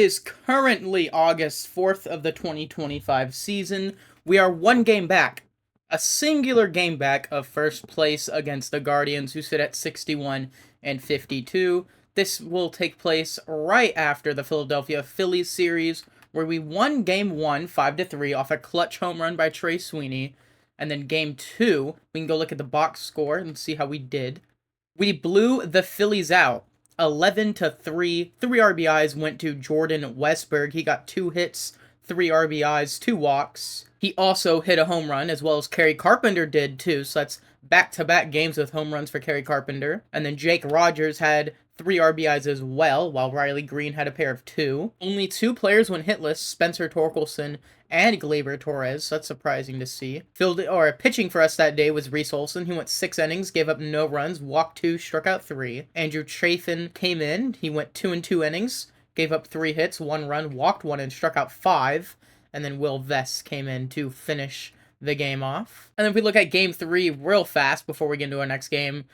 It is currently August 4th of the 2025 season. We are one game back, a singular game back of first place against the Guardians, who sit at 61 and 52. This will take place right after the Philadelphia Phillies series, where we won Game 1 5-3 off a clutch home run by Trey Sweeney. And then Game 2, we can go look at the box score and see how we did. We blew the Phillies out 11-3. 3 RBIs went to Jordan Westberg. He got 2 hits, 3 RBIs, 2 walks. He also hit a home run, as well as Kerry Carpenter did too, so that's back-to-back games with home runs for Kerry Carpenter. And then Jake Rogers had 3 RBIs as well, while Riley Green had a pair of 2. Only 2 players went hitless, Spencer Torkelson and Gleyber Torres, so that's surprising to see. Pitching for us that day was Reese Olson. He went 6 innings, gave up no runs, walked 2, struck out 3. Andrew Chafin came in. He went 2 and 2 innings, gave up 3 hits, 1 run, walked 1, and struck out 5. And then Will Vest came in to finish the game off. And then if we look at Game 3 real fast before we get into our next game,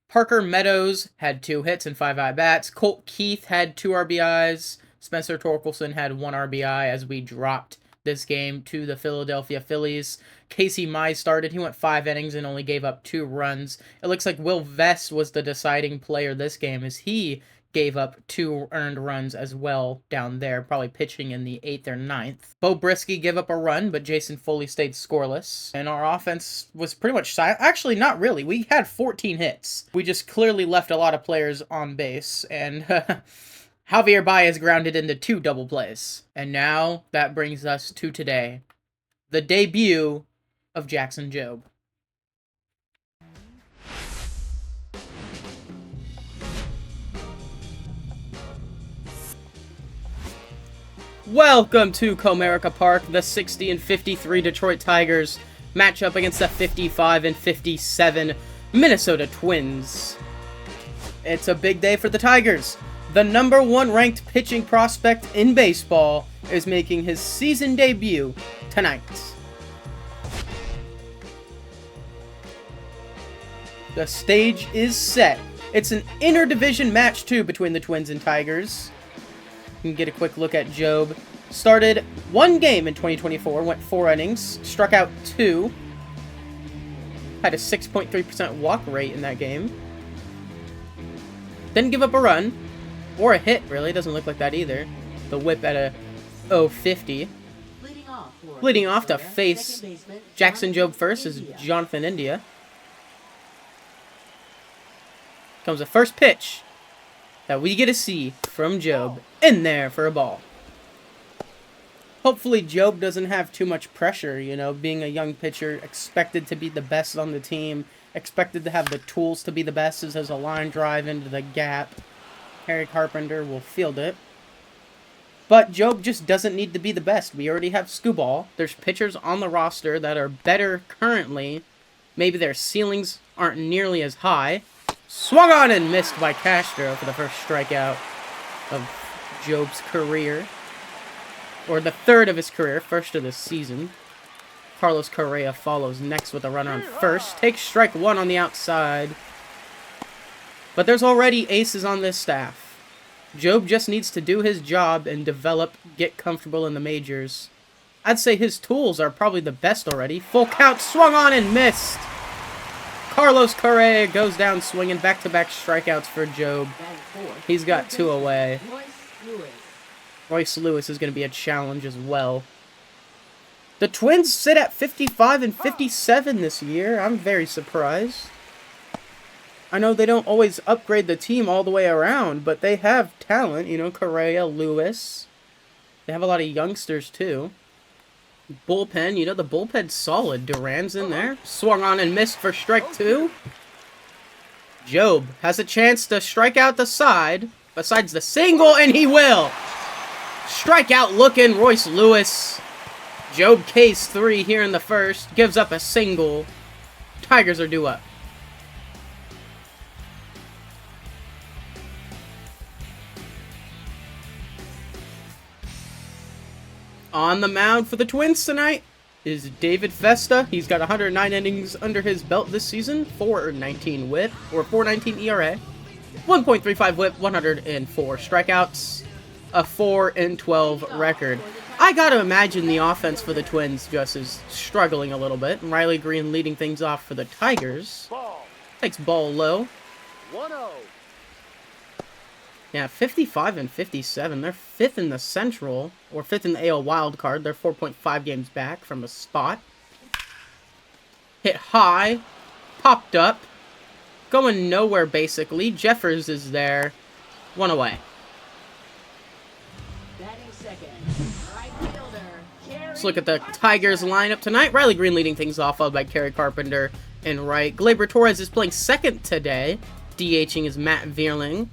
Parker Meadows had 2 hits and 5 at-bats. Colt Keith had 2 RBIs. Spencer Torkelson had 1 RBI as we dropped this game to the Philadelphia Phillies. Casey Mize started. He went 5 innings and only gave up 2 runs. It looks like Will Vest was the deciding player this game, as he gave up 2 earned runs as well down there, probably pitching in the 8th or 9th. Bo Brisky gave up a run, but Jason Foley stayed scoreless. And our offense was pretty much silent. Actually, not really. We had 14 hits. We just clearly left a lot of players on base, and Javier Baez grounded into 2 double plays. And now that brings us to today, the debut of Jackson Jobe. Welcome to Comerica Park. The 60 and 53 Detroit Tigers match up against the 55 and 57 Minnesota Twins. It's a big day for the Tigers. The number 1 ranked pitching prospect in baseball is making his season debut tonight. The stage is set. It's an interdivision match too between the Twins and Tigers. You can get a quick look at Jobe. Started 1 game in 2024, went 4 innings, struck out 2. Had a 6.3% walk rate in that game. Didn't give up a run. Or a hit, really. Doesn't look like that either. The whip at a 0.50. Leading off to face Jackson Jobe first is Jonathan India. Comes the first pitch that we get to see from Jobe. In there for a ball. Hopefully Jobe doesn't have too much pressure, being a young pitcher, expected to be the best on the team, expected to have the tools to be the best as a line drive into the gap. Harry Carpenter will field it. But Jobe just doesn't need to be the best. We already have Skubal. There's pitchers on the roster that are better currently. Maybe their ceilings aren't nearly as high. Swung on and missed by Castro for the first strikeout of Jobe's career. Or the 3rd of his career, first of the season. Carlos Correa follows next with a runner on first. Takes strike 1 on the outside. But there's already aces on this staff. Jobe just needs to do his job and develop, get comfortable in the majors. I'd say his tools are probably the best already. Full count, swung on and missed. Carlos Correa goes down swinging, back-to-back strikeouts for Jobe. He's got 2 away. Royce Lewis is going to be a challenge as well. The Twins sit at 55 and 57 this year. I'm very surprised. I know they don't always upgrade the team all the way around, but they have talent, Correa, Lewis. They have a lot of youngsters, too. Bullpen, the bullpen's solid. Duran's in there. Swung on and missed for strike 2. Jobe has a chance to strike out the side, besides the single, and he will! Strikeout looking, Royce Lewis. Jobe K's 3 here in the first, gives up a single. Tigers are due up. On the mound for the Twins tonight is David Festa. He's got 109 innings under his belt this season, 4.19 whip, or 4.19 ERA, 1.35 whip, 104 strikeouts. a 4-12 record. I gotta imagine the offense for the Twins just is struggling a little bit. Riley Green leading things off for the Tigers. Takes ball low. 1-0. Yeah, 55 and 57. They're 5th in the Central, or 5th in the AL wild card. They're 4.5 games back from a spot. Hit high, popped up, going nowhere basically. Jeffers is there, 1 away. Let's look at the Tigers lineup tonight. Riley Green leading things off, followed by Kerry Carpenter in right. Gleyber Torres is playing second today. DHing is Matt Vierling.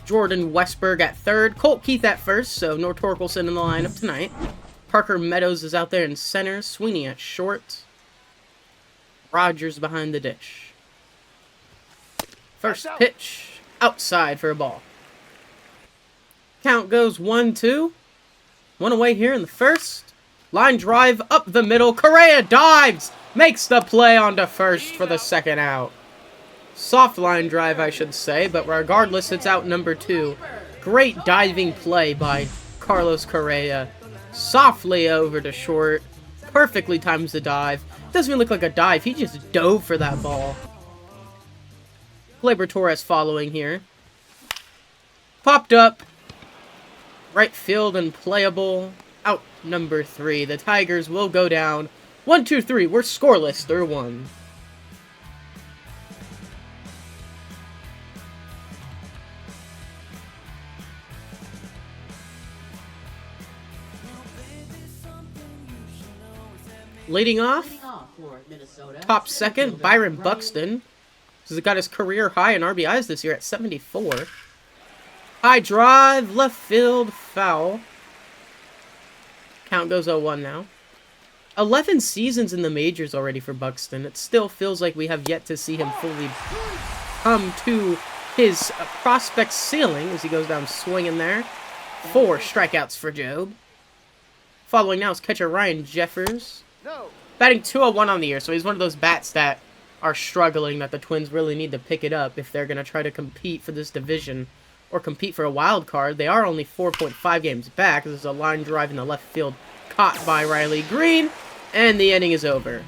Jordan Westberg at third. Colt Keith at first, so no Torkelson in the lineup tonight. Parker Meadows is out there in center. Sweeney at short. Rogers behind the dish. First pitch, outside for a ball. Count goes 1-2. 1 away here in the first. Line drive up the middle. Correa dives! Makes the play onto first for the second out. Soft line drive, I should say, but regardless, it's out number 2. Great diving play by Carlos Correa. Softly over to short. Perfectly times the dive. Doesn't even look like a dive. He just dove for that ball. Gleyber Torres following here. Popped up. Right field and playable. Out number 3. The Tigers will go down 1-2-3. We're scoreless through 1. Leading off, top second, Byron Buxton. He's got his career high in RBIs this year at 74. High drive, left field, foul. Count goes 0-1 now. 11 seasons in the majors already for Buxton. It still feels like we have yet to see him fully come to his prospect ceiling as he goes down swinging there. 4 strikeouts for Jobe. Following now is catcher Ryan Jeffers. Batting 201 on the year, so he's one of those bats that are struggling, that the Twins really need to pick it up if they're going to try to compete for this division or compete for a wild card. They are only 4.5 games back. There's a line drive in the left field caught by Riley Green, and the inning is over.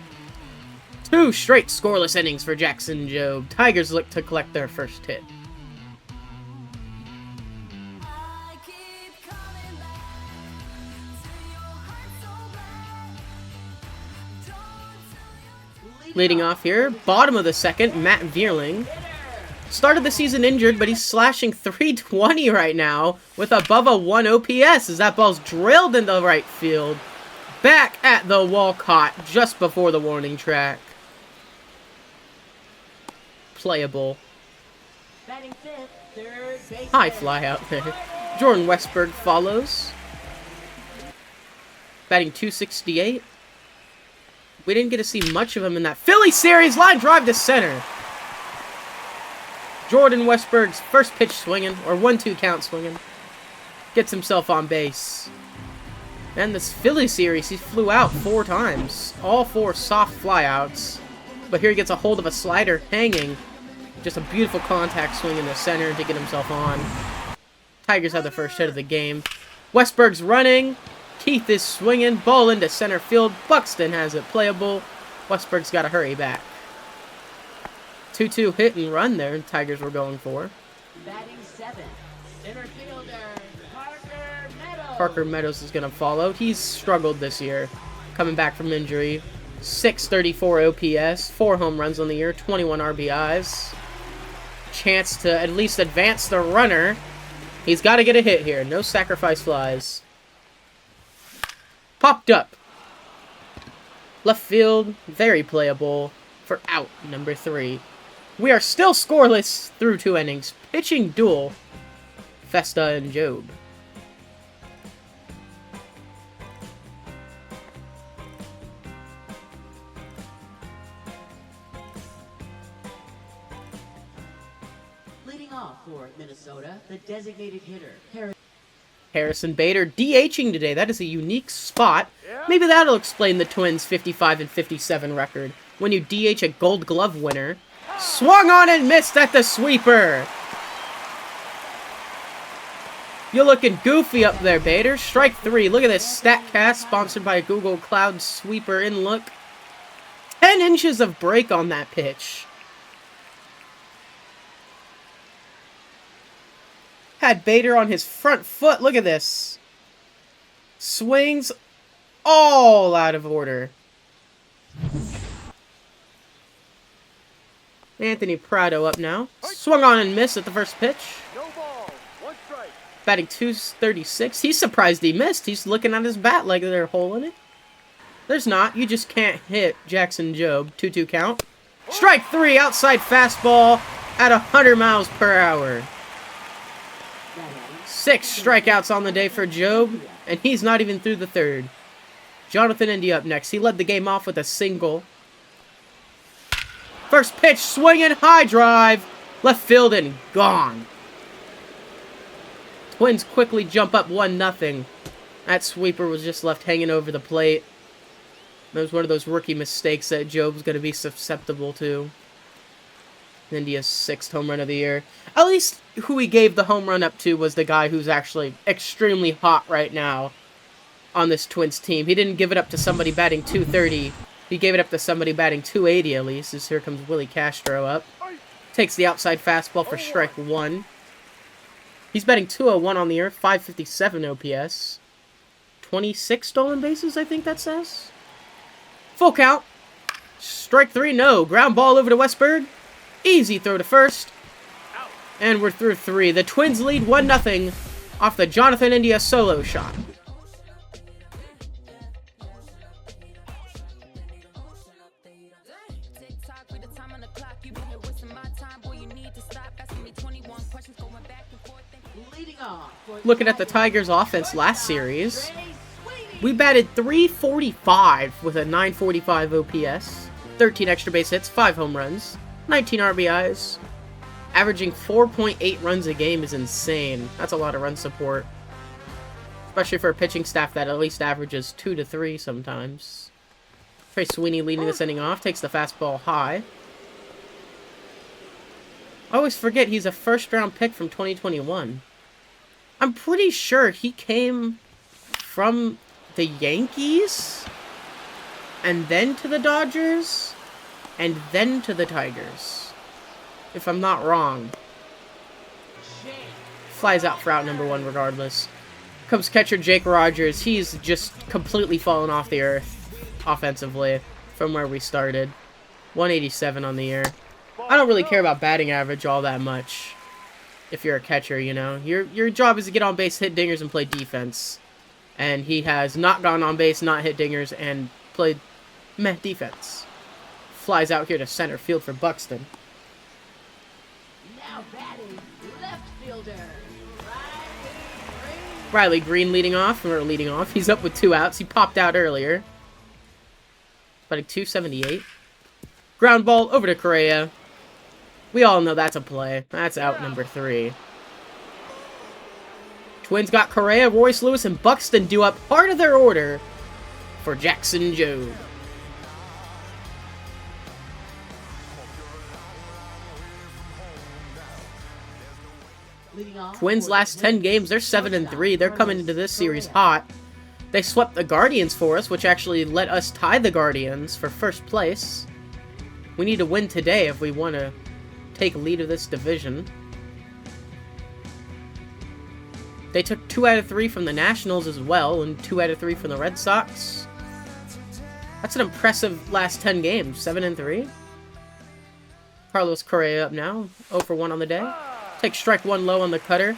2 straight scoreless innings for Jackson Jobe. Tigers look to collect their first hit. Leading off here, bottom of the second, Matt Vierling. Started the season injured, but he's slashing .320 right now with above a 1 OPS as that ball's drilled into right field. Back at the Walcott just before the warning track. Playable. High fly out there. Jordan Westberg follows. Batting .268. We didn't get to see much of him in that Philly series. Line drive to center. Jordan Westberg's first pitch swinging, or 1-2 count swinging. Gets himself on base. And this Philly series, he flew out 4 times. All 4 soft flyouts. But here he gets a hold of a slider hanging. Just a beautiful contact swing in the center to get himself on. Tigers have the first hit of the game. Westberg's running. Keith is swinging. Ball into center field. Buxton has it playable. Westberg's got to hurry back. 2-2 hit and run there. Tigers were going for. Batting 7. Center fielder Parker Meadows. Parker Meadows is going to follow. He's struggled this year. Coming back from injury. .634 OPS. 4 home runs on the year. 21 RBIs. Chance to at least advance the runner. He's got to get a hit here. No sacrifice flies. Popped up. Left field, very playable for out number 3. We are still scoreless through 2 innings. Pitching duel, Festa and Jobe. Leading off for Minnesota, the designated hitter, Harrison Bader DHing today. That is a unique spot. Maybe that'll explain the Twins' 55 and 57 record. When you DH a Gold Glove winner. Swung on and missed at the sweeper. You're looking goofy up there, Bader. Strike 3. Look at this StatCast sponsored by Google Cloud Sweeper in look. 10 inches of break on that pitch. Had Bader on his front foot. Look at this. Swings all out of order. Anthony Prado up now. Swung on and missed at the first pitch. No ball. 1 strike. Batting 236. He's surprised he missed. He's looking at his bat like there's a hole in it. There's not. You just can't hit Jackson Jobe. 2-2 count. Strike 3. Outside fastball at 100 miles per hour. 6 strikeouts on the day for Jobe, and he's not even through the third. Jonathan India up next. He led the game off with a single. First pitch, swinging, high drive. Left field and gone. Twins quickly jump up 1-0. That sweeper was just left hanging over the plate. That was one of those rookie mistakes that Jobe's going to be susceptible to. India's 6th home run of the year. At least who he gave the home run up to was the guy who's actually extremely hot right now on this Twins team. He didn't give it up to somebody batting 230. He gave it up to somebody batting 280 at least, as here comes Willie Castro up. Takes the outside fastball for strike 1. He's batting 201 on the year, 557 OPS. 26 stolen bases, I think that says. Full count. Strike 3, no. Ground ball over to Westberg. Easy throw to first. And we're through 3. The Twins lead 1-0 off the Jonathan India solo shot. Looking at the Tigers' offense last series, we batted .345 with a .945 OPS, 13 extra base hits, 5 home runs, 19 RBIs. Averaging 4.8 runs a game is insane. That's a lot of run support, especially for a pitching staff that at least averages 2 to 3 sometimes. Trey Sweeney leading this inning off, takes the fastball high. I always forget he's a first-round pick from 2021. I'm pretty sure he came from the Yankees, and then to the Dodgers, and then to the Tigers, if I'm not wrong. Flies out for out number 1 regardless. Comes catcher Jake Rogers. He's just completely fallen off the earth offensively from where we started. 187 on the year. I don't really care about batting average all that much. If you're a catcher, you know. Your job is to get on base, hit dingers, and play defense. And he has not gone on base, not hit dingers, and played meh defense. Flies out here to center field for Buxton. Now batting, left fielder. Riley Green leading off. He's up with 2 outs. He popped out earlier. Batting .278. Ground ball over to Correa. We all know that's a play. That's out number 3. Twins got Correa, Royce Lewis, and Buxton due up part of their order for Jackson Jobe. Twins last 10 games, they're 7-3. They're coming into this series hot. They swept the Guardians for us, which actually let us tie the Guardians for first place. We need to win today if we want to take lead of this division. They took 2 out of 3 from the Nationals as well, and 2 out of 3 from the Red Sox. That's an impressive last 10 games, 7-3. Carlos Correa up now, 0 for 1 on the day. Takes strike 1 low on the cutter.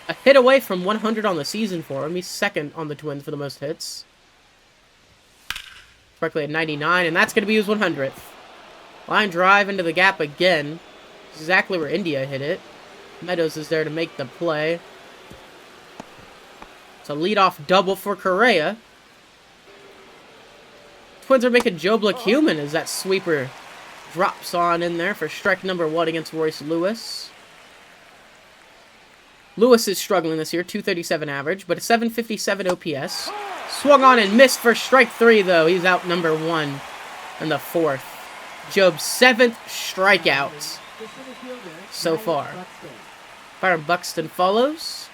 A hit away from 100 on the season for him. He's 2nd on the Twins for the most hits. Correctly at 99, and that's going to be his 100th. Line drive into the gap again. Exactly where India hit it. Meadows is there to make the play. It's a leadoff double for Correa. Twins are making Jobe look human as that sweeper drops on in there for strike number 1 against Royce Lewis. Lewis is struggling this year, 237 average, but a 757 OPS. Swung on and missed for strike 3, though. He's out number 1 in the 4th. Jobe's 7th strikeout so far. Byron Buxton follows.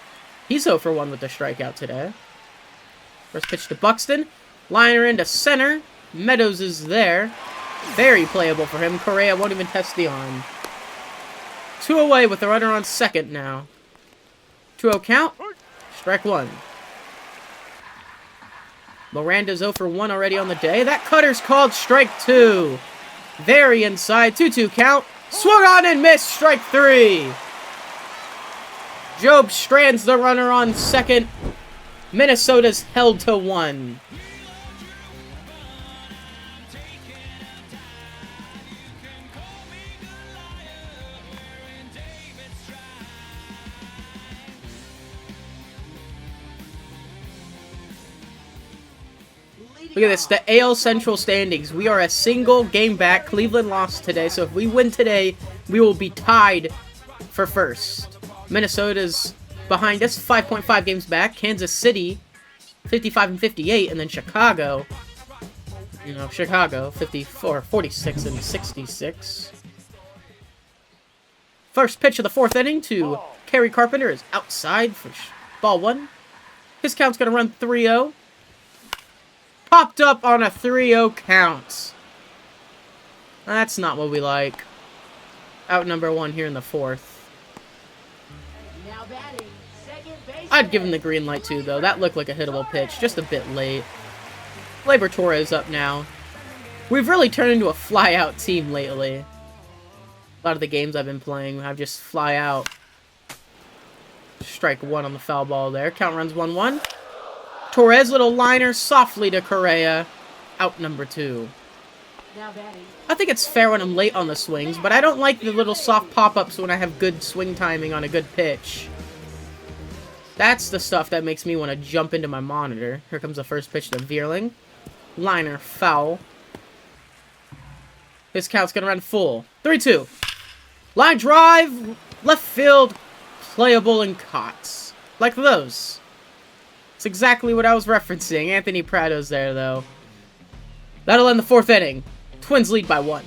He's 0 for 1 with the strikeout today. First pitch to Buxton. Liner into center. Meadows is there. Very playable for him. Correa won't even test the arm. 2 away with the runner on second now. 2-0 count. Strike 1. Miranda's 0 for 1 already on the day. That cutter's called strike 2. Very inside. 2-2 count. Swung on and missed. Strike 3. Jobe strands the runner on second. Minnesota's held to 1. Look at this, the AL Central standings. We are a single game back. Cleveland lost today, so if we win today, we will be tied for first. Minnesota's behind us, 5.5 games back. Kansas City, 55 and 58, and then Chicago, Chicago, 54, 46 and 66. First pitch of the 4th inning to Kerry Carpenter is outside for ball 1. His count's going to run 3-0. Popped up on a 3-0 count. That's not what we like. Out number 1 here in the 4th. Now batting, second base. I'd give him the green light too, though. That looked like a hittable pitch, just a bit late. Labor Torres up now. We've really turned into a fly-out team lately. A lot of the games I've been playing, I've just fly out. Strike 1 on the foul ball there. Count runs 1-1. Torres, little liner, softly to Correa. Out number 2. Now batting. I think it's fair when I'm late on the swings, but I don't like the little soft pop-ups when I have good swing timing on a good pitch. That's the stuff that makes me want to jump into my monitor. Here comes the first pitch to Vierling. Liner, foul. His count's going to run full. 3-2. Line drive, left field, playable and caught. Like those. It's exactly what I was referencing. Anthony Prado's there, though. That'll end the 4th inning. Twins lead by 1.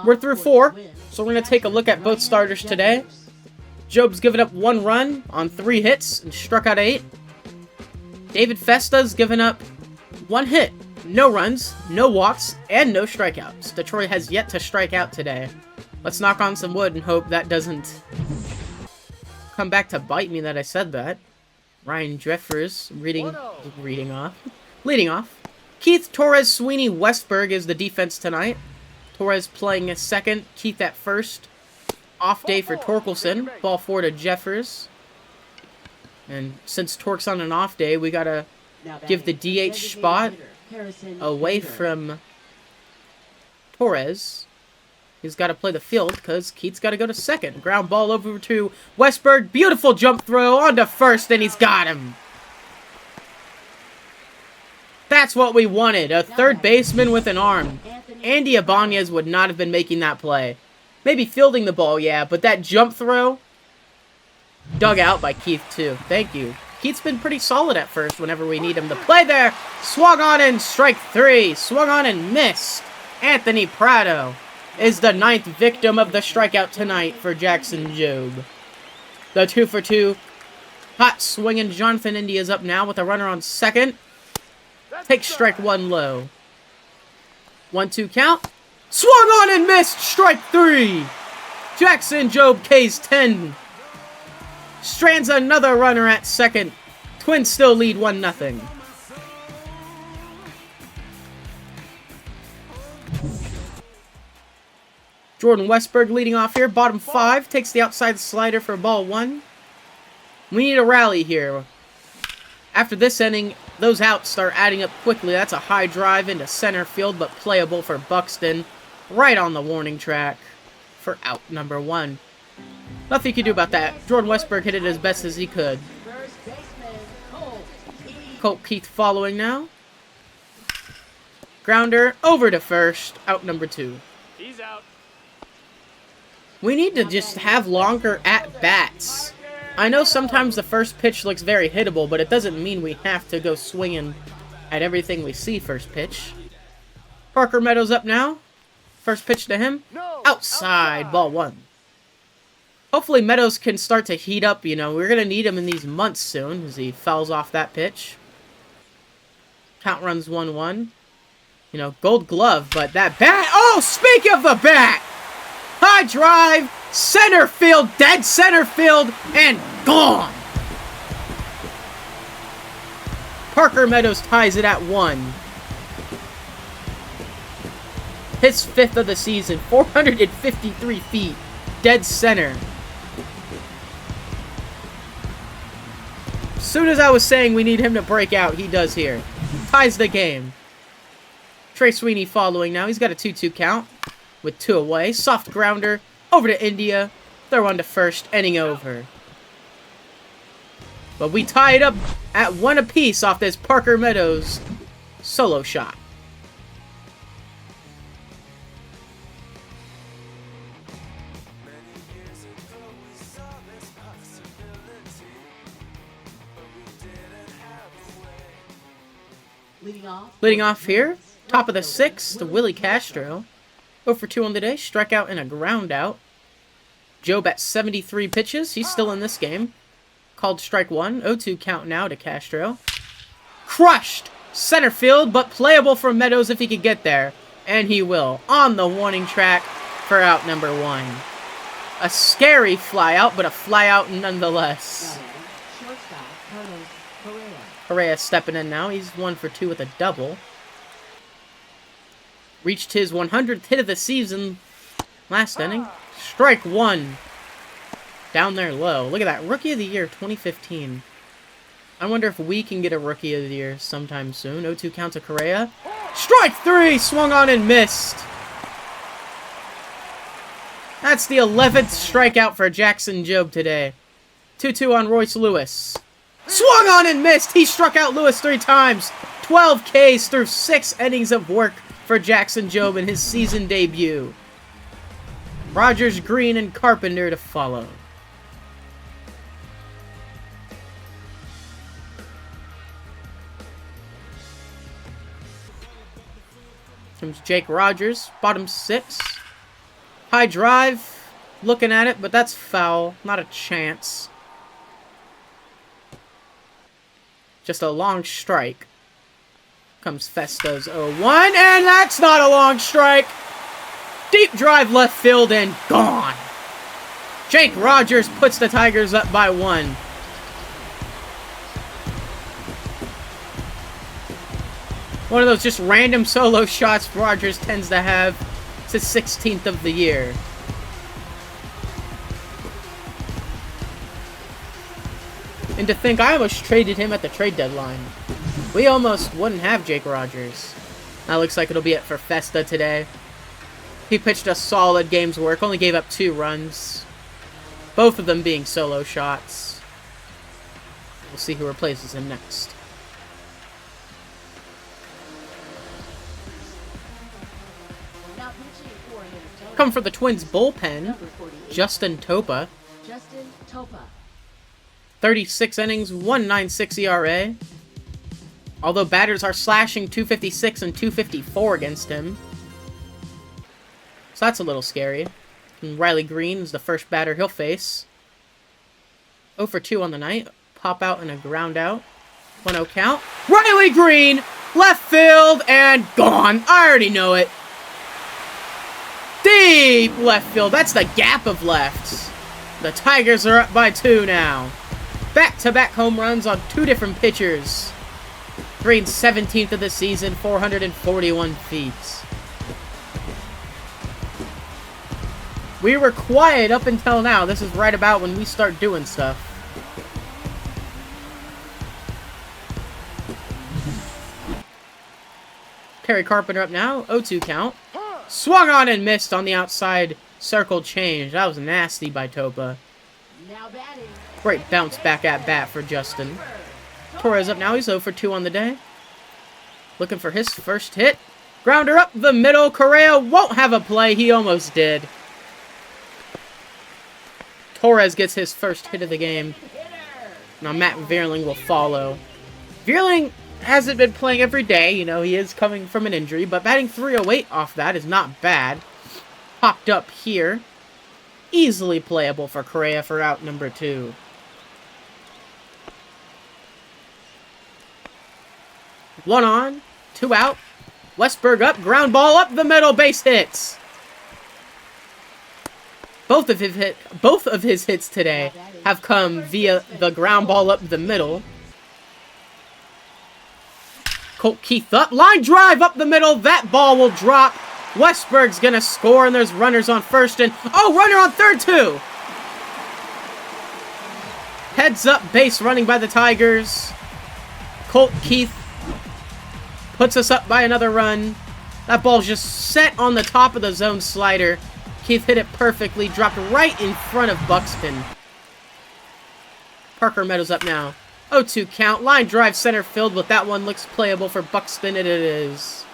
We're through 4, so we're going to take a look at both starters today. Jobe's given up 1 run on 3 hits and struck out 8. David Festa's given up 1 hit. No runs, no walks, and no strikeouts. Detroit has yet to strike out today. Let's knock on some wood and hope that doesn't come back to bite me that I said that. Ryan Jeffers leading off. Keith, Torres, Sweeney, Westberg is the defense tonight. Torres playing at second, Keith at first. Off day for Torkelson. Ball 4 to Jeffers. And since Torque's on an off day, we gotta give the DH spot away from Torres. He's got to play the field because Keith's got to go to second. Ground ball over to Westberg. Beautiful jump throw onto first, and he's got him. That's what we wanted. A third baseman with an arm. Andy Ibanez would not have been making that play. Maybe fielding the ball, yeah, but that jump throw dug out by Keith, too. Thank you. Keith's been pretty solid at first whenever we need him to play there. Swung on and strike 3. Swung on and missed. Anthony Prado is the 9th victim of the strikeout tonight for Jackson Jobe. The 2 for 2. Hot swinging Jonathan India is up now with a runner on second. Takes strike 1 low. 1-2 count. Swung on and missed. Strike 3. Jackson Jobe K's 10. Strands another runner at second. Twins still lead 1-0. Jordan Westberg leading off here. Bottom 5. Takes the outside slider for ball 1. We need a rally here. After this inning, those outs start adding up quickly. That's a high drive into center field, but playable for Buxton. Right on the warning track for out number 1. Nothing you can do about that. Jordan Westberg hit it as best as he could. Colt Keith following now. Grounder over to first. Out number 2. He's out. We need to just have longer at-bats. I know sometimes the first pitch looks very hittable, but it doesn't mean we have to go swinging at everything we see first pitch. Parker Meadows up now. First pitch to him. No, Outside, ball 1. Hopefully Meadows can start to heat up, you know. We're going to need him in these months soon as he fouls off that pitch. Count runs 1-1. You know, gold glove, but that bat... Oh, speaking of the bat! High drive, center field, dead center field, and gone! Parker Meadows ties it at 1. His 5th of the season, 453 feet, dead center. As soon as I was saying we need him to break out, he does here. Ties the game. Trey Sweeney following now. He's got a 2-2 count with 2 away. Soft grounder over to India. Throw on to first, inning over. But we tie it up at 1 apiece off this Parker Meadows solo shot. Leading off here, top of the 6th, to Willie Castro. 0 for 2 on the day, strikeout and a ground out. Jobe at 73 pitches, he's still in this game. Called strike 1, 0-2 count now to Castro. Crushed! Center field, but playable for Meadows if he could get there. And he will, on the warning track for out number 1. A scary fly out, but a fly out nonetheless. Correa stepping in now. He's 1 for 2 with a double. Reached his 100th hit of the season last inning. Strike 1. Down there low. Look at that. Rookie of the Year 2015. I wonder if we can get a Rookie of the Year sometime soon. 0-2 count to Correa. Strike 3! Swung on and missed. That's the 11th strikeout for Jackson Jobe today. 2-2 on Royce Lewis. Swung on and missed! He struck out Lewis 3 times. 12 Ks through 6 innings of work for Jackson Jobe in his season debut. Rogers, Green, and Carpenter to follow. Comes Jake Rogers, bottom 6. High drive. Looking at it, but that's foul. Not a chance. Just a long strike. Comes Festo's 0-1, and that's not a long strike! Deep drive left field and gone! Jake Rogers puts the Tigers up by 1. One of those just random solo shots Rogers tends to have. It's his 16th of the year. And to think I almost traded him at the trade deadline. We almost wouldn't have Jake Rogers. That looks like it'll be it for Festa today. He pitched a solid game's work, only gave up 2 runs. Both of them being solo shots. We'll see who replaces him next. Come for the Twins bullpen, Justin Topa. 36 innings, 1.96 ERA. Although batters are slashing 256 and 254 against him. So that's a little scary. And Riley Green is the first batter he'll face. 0 for 2 on the night. Pop out and a ground out. 1-0 count. Riley Green! Left field and gone. I already know it. Deep left field. That's the gap of left. The Tigers are up by 2 now. Back-to-back home runs on 2 different pitchers. Green's 17th of the season, 441 feet. We were quiet up until now. This is right about when we start doing stuff. Kerry Carpenter up now, 0-2 count. Swung on and missed on the outside circle change. That was nasty by Topa. Great bounce back at bat for Justin. Torres up now. He's 0 for 2 on the day. Looking for his first hit. Grounder up the middle. Correa won't have a play. He almost did. Torres gets his first hit of the game. Now Matt Vierling will follow. Vierling hasn't been playing every day. You know, he is coming from an injury, but batting 308 off that is not bad. Popped up here. Easily playable for Correa for out number 2. One on, 2 out. Westberg up, ground ball up the middle, base hits. Both of his hits today have come via the ground ball up the middle. Colt Keith up, line drive up the middle. That ball will drop. Westberg's gonna score, and there's runners on first and runner on third too. Heads up base running by the Tigers. Colt Keith puts us up by another run. That ball's just set on the top of the zone slider. Keith hit it perfectly, dropped right in front of Buxton. Parker Meadows up now. 0-2 count. Line drive center field, but that one looks playable for Buxton, and it is.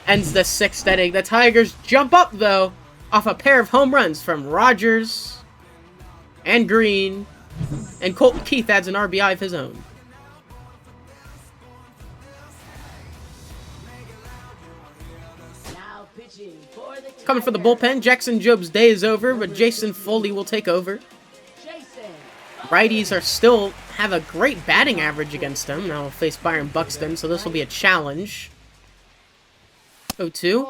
Ends the 6th inning. The Tigers jump up, though, off a pair of home runs from Rogers and Green, and Colton Keith adds an RBI of his own. Now pitching for the Coming for the bullpen, Jackson Jobe's day is over, but Jason Foley will take over. Jason. Righties are still have a great batting average against them. Now we'll face Byron Buxton, so this will be a challenge. 0-2.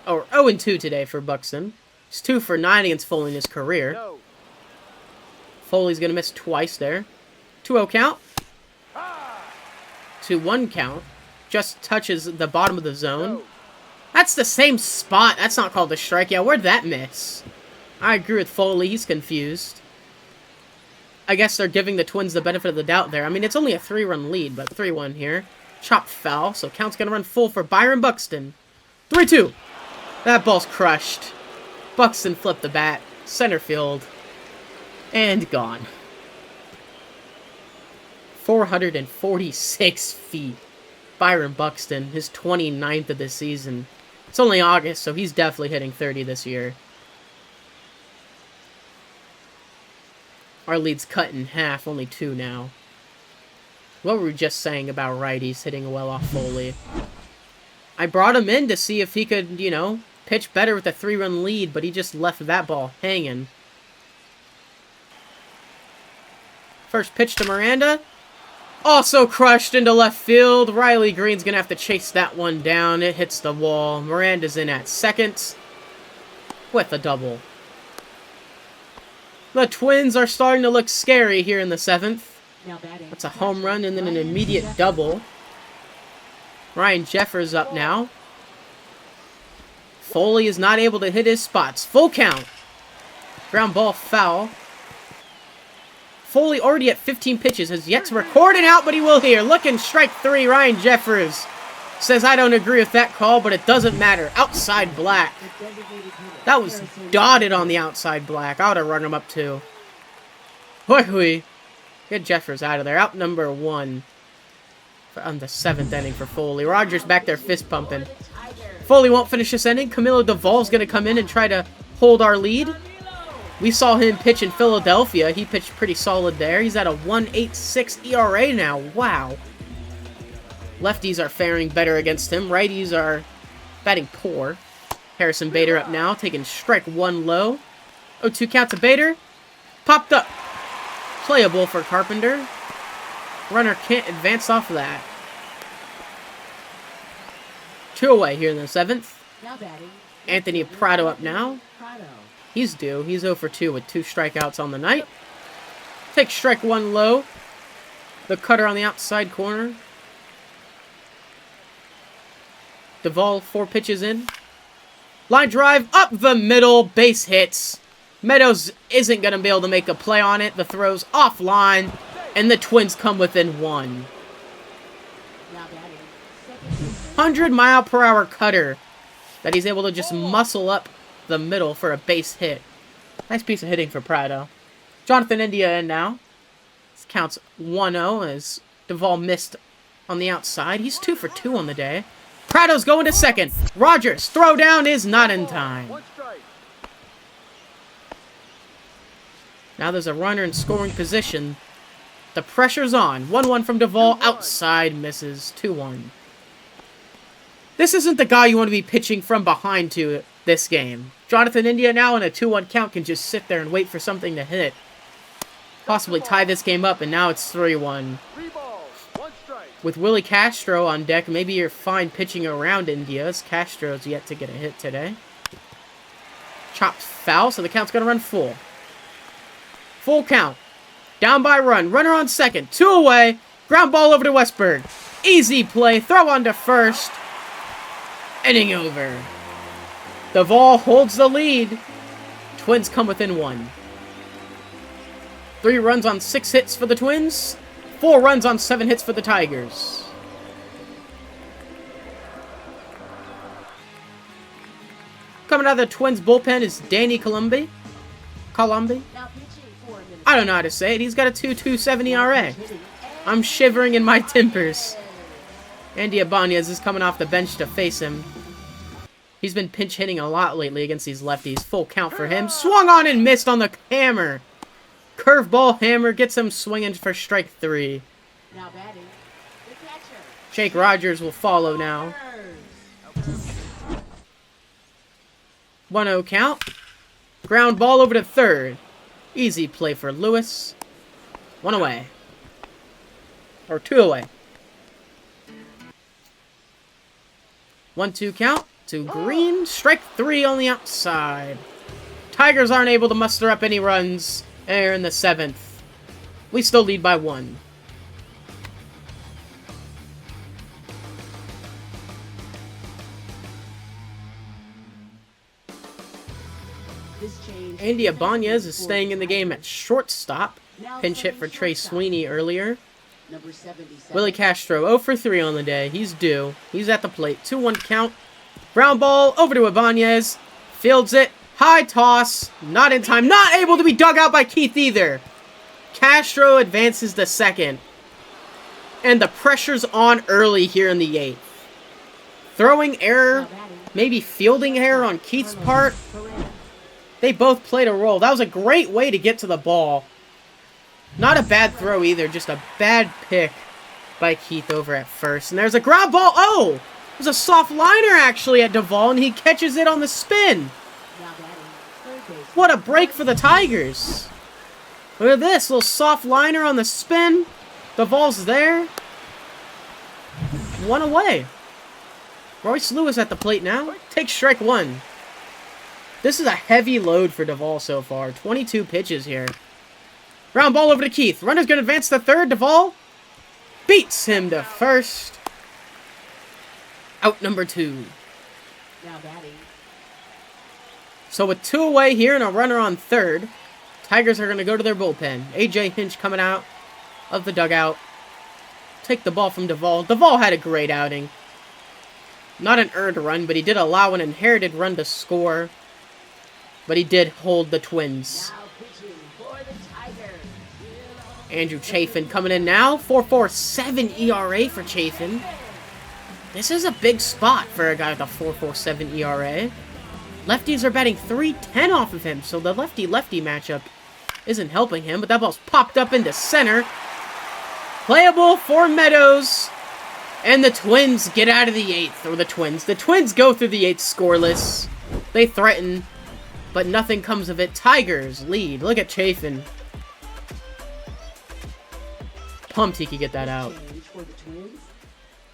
Or 0-2 today for Buxton. He's 2 for 9 against Foley in his career. Foley's going to miss twice there. 2-0 count. 2-1 count. Just touches the bottom of the zone. That's the same spot. That's not called a strikeout. Where'd that miss? I agree with Foley. He's confused. I guess they're giving the Twins the benefit of the doubt there. I mean, it's only a 3-run lead, but 3-1 here. Chopped foul, so count's going to run full for Byron Buxton. 3-2. That ball's crushed. Buxton flipped the bat. Center field. And gone. 446 feet. Byron Buxton, his 29th of the season. It's only August, so he's definitely hitting 30 this year. Our lead's cut in half, only 2 now. What were we just saying about righties hitting well off Foley? I brought him in to see if he could, you know, pitch better with a 3-run lead, but he just left that ball hanging. First pitch to Miranda. Also crushed into left field. Riley Green's going to have to chase that one down. It hits the wall. Miranda's in at second with a double. The Twins are starting to look scary here in the 7th. That's a home run and then an immediate double. Ryan Jeffers up now. Foley is not able to hit his spots. Full count. Ground ball foul. Foley already at 15 pitches has yet to record an out, but he will here. Looking strike 3. Ryan Jeffers says, I don't agree with that call, but it doesn't matter. Outside black. That was dotted on the outside black. I would have run him up too. Hoi. Get Jeffers out of there. Out number 1 on the 7th inning for Foley. Rogers back there fist pumping. Foley won't finish this inning. Camilo Duvall's going to come in and try to hold our lead. We saw him pitch in Philadelphia. He pitched pretty solid there. He's at a 1.86 ERA now. Wow. Lefties are faring better against him. Righties are batting poor. Harrison Bader up now, taking strike 1 low. 0-2 count to Bader. Popped up. Playable for Carpenter. Runner can't advance off of that. 2 away here in the 7th. Anthony Prado up now. He's due. He's 0 for 2 with 2 strikeouts on the night. Take strike 1 low. The cutter on the outside corner. Duvall 4 pitches in. Line drive up the middle. Base hits. Meadows isn't going to be able to make a play on it. The throw's offline. And the Twins come within 1. 100-mile-per-hour cutter that he's able to just muscle up the middle for a base hit. Nice piece of hitting for Prado. Jonathan India in now. This counts 1-0 as Duvall missed on the outside. He's 2 for 2 on the day. Prado's going to second. Rogers' throw down is not in time. Now there's a runner in scoring position. The pressure's on. 1-1 from Duvall. Outside misses. 2-1. This isn't the guy you want to be pitching from behind to this game. Jonathan India now in a 2-1 count can just sit there and wait for something to hit. Possibly tie this game up, and now it's 3-1. With Willie Castro on deck, maybe you're fine pitching around India, as Castro's yet to get a hit today. Chopped foul, so the count's going to run full. Full count. Down by run. Runner on second. 2 away. Ground ball over to Westberg. Easy play. Throw on to first. Inning over. Duvall holds the lead. Twins come within 1. 3 runs on 6 hits for the Twins. 4 runs on 7 hits for the Tigers. Coming out of the Twins bullpen is Danny Colombi. I don't know how to say it. He's got a 2.27 ERA. I'm shivering in my timbers. Andy Ibanez is coming off the bench to face him. He's been pinch hitting a lot lately against these lefties. Full count for him. Swung on and missed on the hammer. Curveball hammer gets him swinging for strike 3. Now batting, the catcher. Jake Rogers will follow now. 1-0 count. Ground ball over to third. Easy play for Lewis. 1 away. Or 2 away. 1-2 count to Green. Strike 3 on the outside. Tigers aren't able to muster up any runs. They're in the 7th. We still lead by 1. Andy Ibanez is staying in the game at shortstop. Pinch hit for Trey Sweeney earlier. Willie Castro 0 for 3 on the day. He's due. He's at the plate. 2-1 count. Ground ball over to Ibanez. Fields it. High toss. Not in time. Not able to be dug out by Keith either. Castro advances to second. And the pressure's on early here in the 8th. Throwing error. Maybe fielding error on Keith's part. They both played a role. That was a great way to get to the ball. Not a bad throw either. Just a bad pick by Keith over at first. And there's a ground ball. Oh! It was a soft liner actually at Duvall, and he catches it on the spin. What a break for the Tigers. Look at this. Little soft liner on the spin. Duvall's there. 1 away. Royce Lewis at the plate now. Takes strike 1. This is a heavy load for Duvall so far. 22 pitches here. Ground ball over to Keith. Runner's going to advance to third. Duvall beats him to first. Out number 2. Now batting. So with 2 away here and a runner on third, Tigers are going to go to their bullpen. A.J. Hinch coming out of the dugout. Take the ball from Duvall. Duvall had a great outing. Not an earned run, but he did allow an inherited run to score. But he did hold the Twins. Andrew Chafin coming in now. 4.47 ERA for Chafin. This is a big spot for a guy with a 4.47 ERA. Lefties are batting .310 off of him, so the lefty-lefty matchup isn't helping him. But that ball's popped up into center. Playable for Meadows. And the Twins get out of the 8th. Or the Twins go through the 8th scoreless. They threaten, but nothing comes of it. Tigers lead. Look at Chafin. Pumped he could get that out.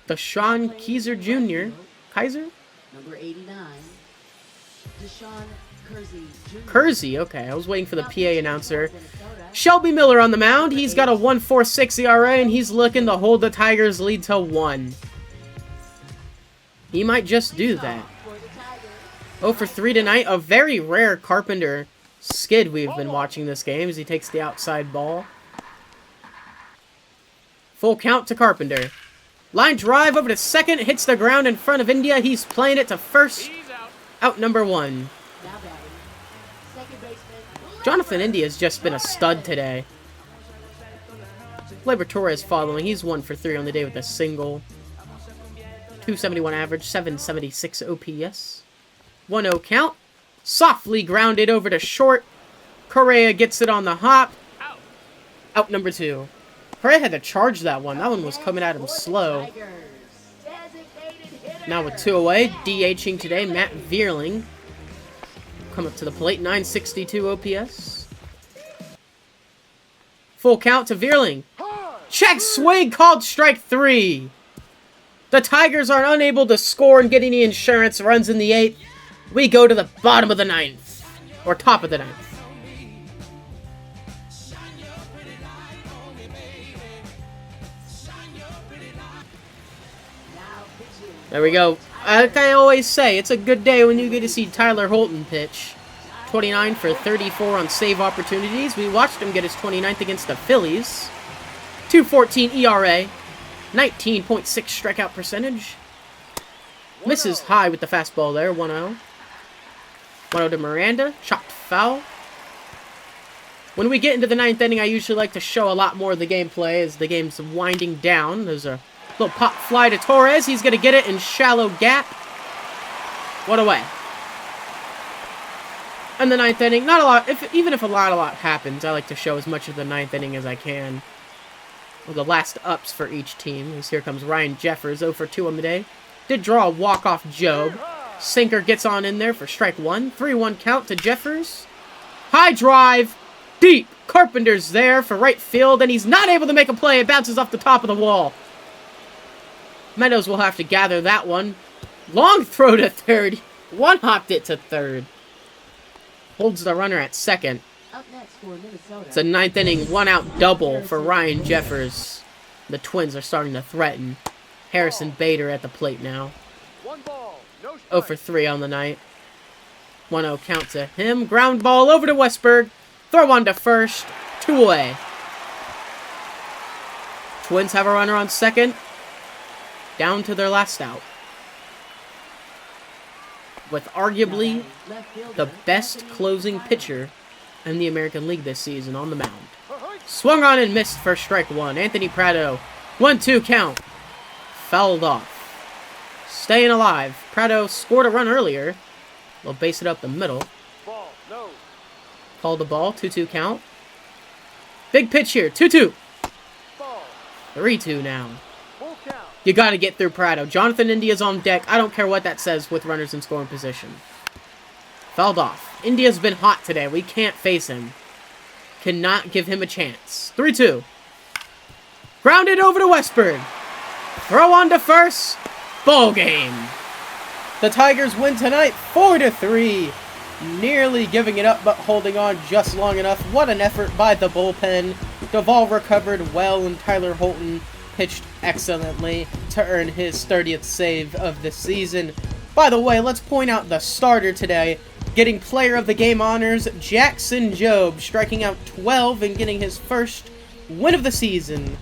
Deshaun Kaiser Jr. Kaiser? Number 89. Deshaun Kersey, okay. I was waiting for the PA announcer. Shelby Miller on the mound. He's got a 1.46 ERA, and he's looking to hold the Tigers' lead to 1. He might just do that. 0 for 3 tonight. A very rare Carpenter skid we've been watching this game as he takes the outside ball. Full count to Carpenter. Line drive over to second. Hits the ground in front of India. He's playing it to first. Out number 1. Jonathan India has just been a stud today. Gleyber Torres following. He's 1 for 3 on the day with a single. 271 average, 776 OPS. 1-0 count. Softly grounded over to short. Correa gets it on the hop. Out number 2. Probably had to charge that one. That one was coming at him slow. Now with 2 away, DHing today, Matt Vierling. Come up to the plate, 962 OPS. Full count to Vierling. Check swing, called strike 3. The Tigers are unable to score and get any insurance runs in the 8th. We go to the bottom of the 9th. Or top of the 9th. There we go. Like I always say, it's a good day when you get to see Tyler Holton pitch. 29 for 34 on save opportunities. We watched him get his 29th against the Phillies. 2.14 ERA. 19.6 strikeout percentage. Misses high with the fastball there. 1-0. 1-0 to Miranda. Chopped foul. When we get into the 9th inning, I usually like to show a lot more of the gameplay as the game's winding down. There's a little pop fly to Torres. He's going to get it in shallow gap. 1 away. And the 9th inning, not a lot. Even if a lot happens, I like to show as much of the 9th inning as I can. Well, the last ups for each team. As here comes Ryan Jeffers, 0 for 2 on the day. Did draw a walk-off Jobe. Sinker gets on in there for strike 1. 3-1 count to Jeffers. High drive. Deep. Carpenter's there for right field, and he's not able to make a play. It bounces off the top of the wall. Meadows will have to gather that one. Long throw to third. One-hopped it to third. Holds the runner at second. Up next for Minnesota. It's a 9th inning, 1-out double for Ryan Jeffers. The Twins are starting to threaten. Harrison Bader at the plate now. 1 ball, no 0 for 3 on the night. 1-0 count to him. Ground ball over to Westberg. Throw on to first. 2 away. Twins have a runner on second. Down to their last out. With arguably the best closing pitcher in the American League this season on the mound. Swung on and missed for strike 1. Anthony Prado. 1-2 count. Fouled off. Staying alive. Prado scored a run earlier. They'll base it up the middle. ball, no. Call the ball. 2-2 count. Big pitch here. 2-2. Ball, 3-2 now. full count. You got to get through Prado. Jonathan India's on deck. I don't care what that says with runners in scoring position. Fouled off. India's been hot today. We can't face him. Cannot give him a chance. 3-2. Grounded over to Westberg. Throw on to first. Ball game. The Tigers win tonight 4-3. Nearly giving it up, but holding on just long enough. What an effort by the bullpen. Duvall recovered well, and Tyler Holton pitched excellently to earn his 30th save of the season. By the way, let's point out the starter today. Getting player of the game honors, Jackson Jobe, striking out 12 and getting his first win of the season.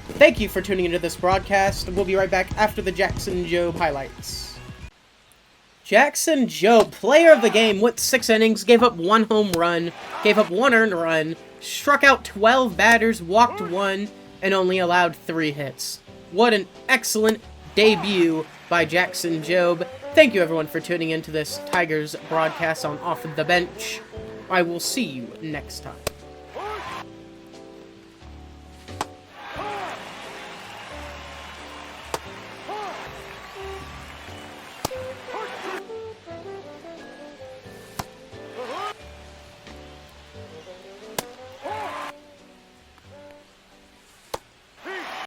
Thank you for tuning into this broadcast. We'll be right back after the Jackson Jobe highlights. Jackson Jobe, player of the game, went 6 innings, gave up 1 home run, gave up 1 earned run, struck out 12 batters, walked 1, and only allowed 3 hits. What an excellent debut by Jackson Jobe. Thank you everyone for tuning into this Tigers broadcast on Off the Bench. I will see you next time.